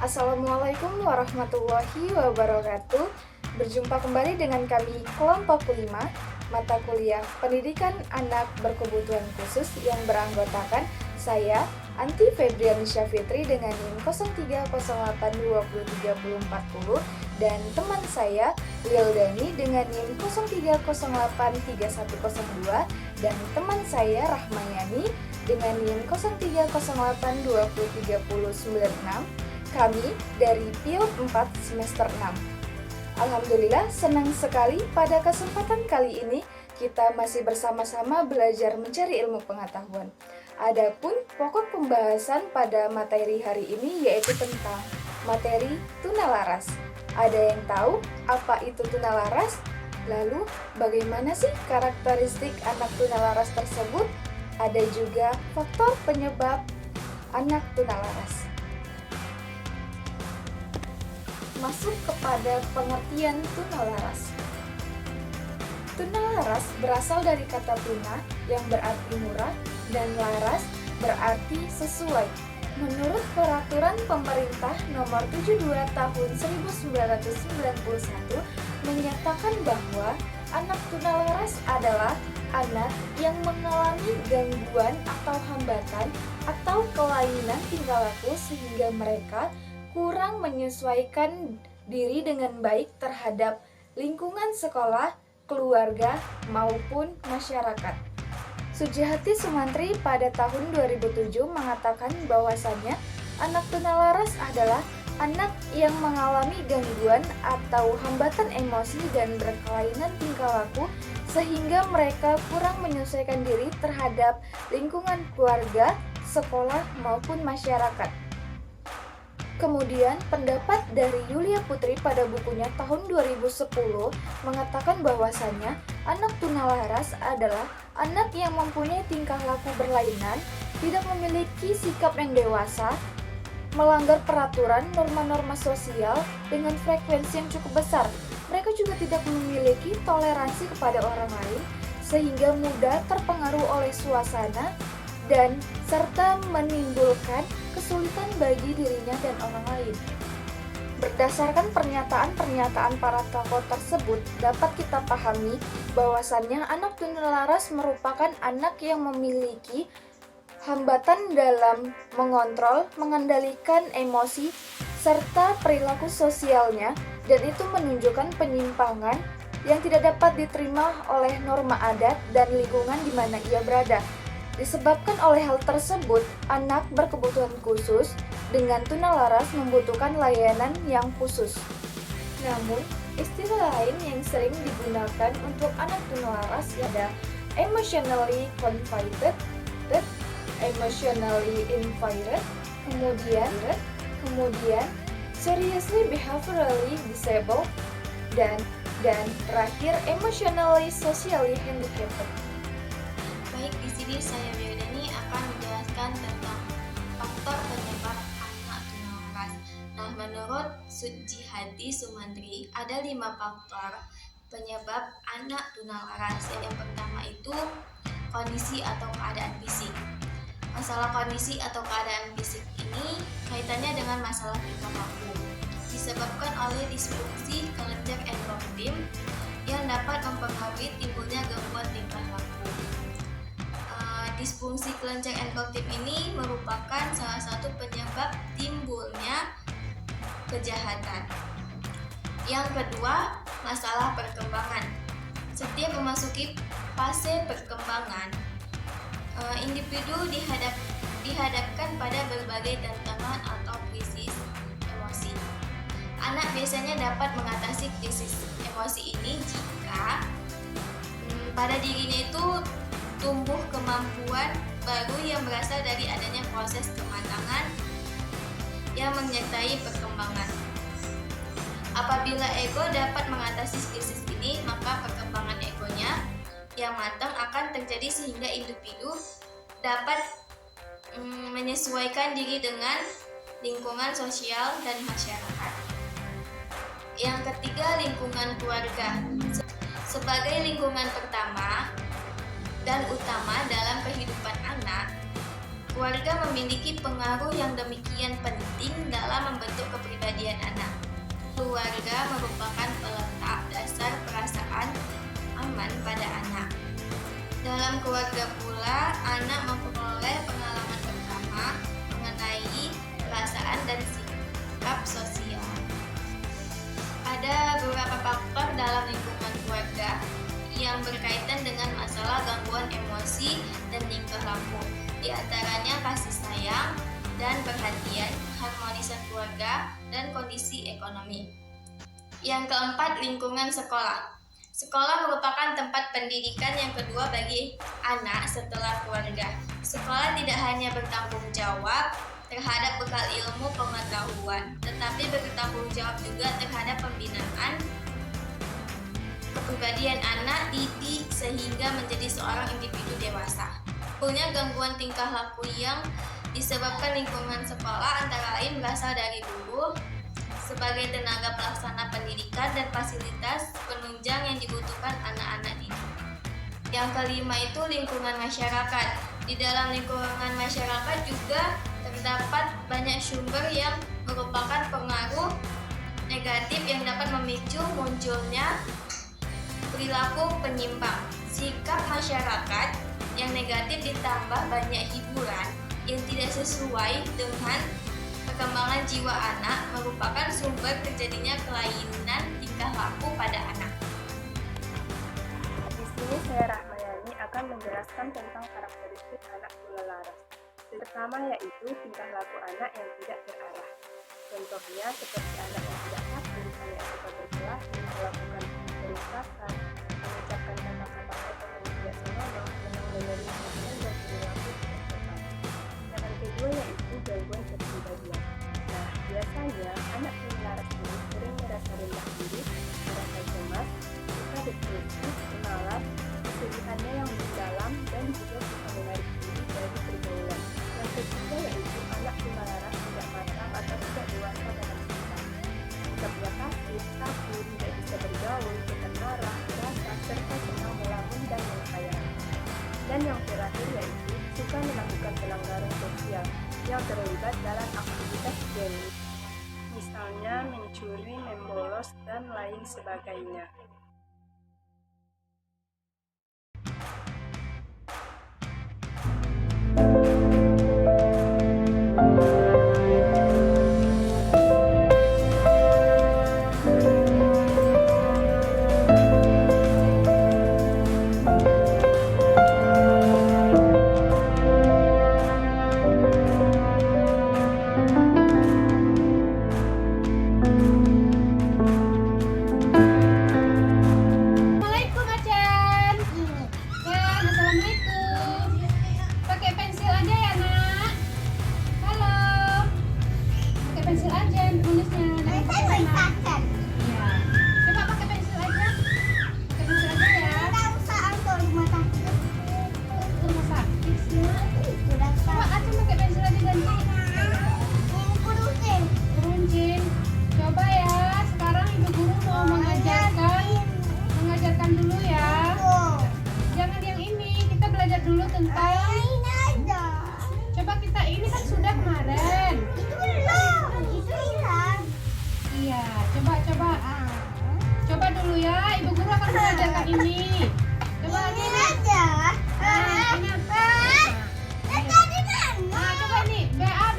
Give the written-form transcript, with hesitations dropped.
Assalamualaikum warahmatullahi wabarakatuh. Berjumpa kembali dengan kami kelompok 5 mata kuliah Pendidikan Anak Berkebutuhan Khusus yang beranggotakan saya Anti Febriani Syafitri dengan NIM 0308203040 dan teman saya Wildani dengan NIM 03083102 dan teman saya Rahmayani dengan NIM 0308203096. Kami dari PIO 4 semester 6. Alhamdulillah senang sekali pada kesempatan kali ini kita masih bersama-sama belajar mencari ilmu pengetahuan. Adapun pokok pembahasan pada materi hari ini yaitu tentang materi tunalaras. Ada yang tahu apa itu tunalaras? Lalu bagaimana sih karakteristik anak tunalaras tersebut? Ada juga faktor penyebab anak tunalaras. Masuk kepada pengertian tunalaras. Tunalaras berasal dari kata tuna yang berarti murah dan laras berarti sesuai. Menurut peraturan pemerintah nomor 72 tahun 1991 menyatakan bahwa anak tunalaras adalah anak yang mengalami gangguan atau hambatan atau kelainan tingkah laku sehingga mereka kurang menyesuaikan diri dengan baik terhadap lingkungan sekolah, keluarga, maupun masyarakat. Sujihati Sumantri pada tahun 2007 mengatakan bahwasannya anak tunalaras adalah anak yang mengalami gangguan atau hambatan emosi dan berkelainan tingkah laku sehingga mereka kurang menyesuaikan diri terhadap lingkungan keluarga, sekolah, maupun masyarakat. Kemudian, pendapat dari Yulia Putri pada bukunya tahun 2010 mengatakan bahwasannya anak tunalaras adalah anak yang mempunyai tingkah laku berlainan, tidak memiliki sikap yang dewasa, melanggar peraturan norma-norma sosial dengan frekuensi yang cukup besar. Mereka juga tidak memiliki toleransi kepada orang lain, sehingga mudah terpengaruh oleh suasana dan serta menimbulkan kesulitan bagi dirinya dan orang lain. Berdasarkan pernyataan-pernyataan para tokoh tersebut, dapat kita pahami bahwasannya anak tunalaras merupakan anak yang memiliki hambatan dalam mengontrol, mengendalikan emosi, serta perilaku sosialnya, dan itu menunjukkan penyimpangan yang tidak dapat diterima oleh norma adat dan lingkungan di mana ia berada. Disebabkan oleh hal tersebut, anak berkebutuhan khusus dengan tunalaras membutuhkan layanan yang khusus. Namun, istilah lain yang sering digunakan untuk anak tunalaras ada emotionally confined, emotionally impaired, kemudian seriously behaviorally disabled, dan terakhir emotionally socially handicapped. Baik, di sini saya Wildani akan menjelaskan tentang faktor penyebab anak tunalaras. Nah, menurut Sujihati Sumantri, ada 5 faktor penyebab anak tunalaras. Yang pertama itu kondisi atau keadaan fisik. Masalah kondisi atau keadaan fisik ini kaitannya dengan masalah tingkah laku, disebabkan oleh disfungsi kelenjar endokrin yang dapat mempengaruhi timbulnya gangguan tingkah laku. Disfungsi kelenjar endokrin ini merupakan salah satu penyebab timbulnya kejahatan. Yang kedua, masalah perkembangan. Setiap memasuki fase perkembangan, individu dihadapkan pada berbagai tantangan atau krisis emosi. Anak biasanya dapat mengatasi krisis emosi ini jika pada dirinya itu tumbuh kemampuan baru yang berasal dari adanya proses kematangan yang menyertai perkembangan. Apabila ego dapat mengatasi krisis ini, maka perkembangan egonya yang matang akan terjadi sehingga individu dapat menyesuaikan diri dengan lingkungan sosial dan masyarakat. Yang ketiga, lingkungan keluarga. Sebagai lingkungan pertama dan utama dalam kehidupan anak, Keluarga memiliki pengaruh yang demikian penting dalam membentuk kepribadian anak. Keluarga merupakan peletak dasar perasaan aman pada anak. Dalam keluarga pula, anak memperoleh pengalaman pertama mengenai perasaan dan sikap sosial. Ada beberapa faktor dalam lingkungan keluarga yang berkaitan dengan masalah gangguan emosi dan tingkah laku. Di antaranya kasih sayang dan perhatian, harmonisan keluarga, dan kondisi ekonomi. Yang keempat, lingkungan sekolah. Sekolah merupakan tempat pendidikan yang kedua bagi anak setelah keluarga. Sekolah tidak hanya bertanggung jawab terhadap bekal ilmu pengetahuan, tetapi bertanggung jawab juga terhadap pembinaan kepribadian anak didik sehingga menjadi seorang individu dewasa. Punya gangguan tingkah laku yang disebabkan lingkungan sekolah antara lain berasal dari guru sebagai tenaga pelaksana pendidikan dan fasilitas penunjang yang dibutuhkan anak-anak didik. Yang kelima itu lingkungan masyarakat. Di dalam lingkungan masyarakat juga terdapat banyak sumber yang merupakan pengaruh negatif yang dapat memicu munculnya perilaku penyimpang. Sikap masyarakat yang negatif ditambah banyak hiburan yang tidak sesuai dengan perkembangan jiwa anak merupakan sumber terjadinya kelainan tingkah laku pada anak. Di sini saya Rahmayani akan menjelaskan tentang karakteristik anak tunalaras. Pertama yaitu tingkah laku anak yang tidak terarah. Contohnya seperti anak yang tidak patuh, hanya suka berkelahi, melakukan perusakan, mengucapkan kata-kata yang tidak senonoh, mendengarkan hubungan dan perilaku tidak tepat. Yang kedua yaitu gangguan kepribadian. Nah, biasanya anak tunalaras ini sering merasa rendah diri, merasa cemas, suka depresi, malas, kesedihannya yang mendalam, dan juga suka menarik diri dari pergaulan. Yang ketiga yaitu anak tunalaras tidak matang atau tidak dewasa dalam sikap. Sikapnya pasif, takut, tidak bisa bergaul, cepat marah, merasa, serta senang melamun dan menghayal. Dan yang terakhir yaitu suka melakukan pelanggaran sosial yang terlibat dalam aktivitas jenis, misalnya mencuri, membolos, dan lain sebagainya. Dulu tentang coba kita ini kan sudah kemarin itu hilang. Iya, coba dulu ya, ibu guru akan mengajarkan ini. Coba ini aja ini apa? Coba nih, B A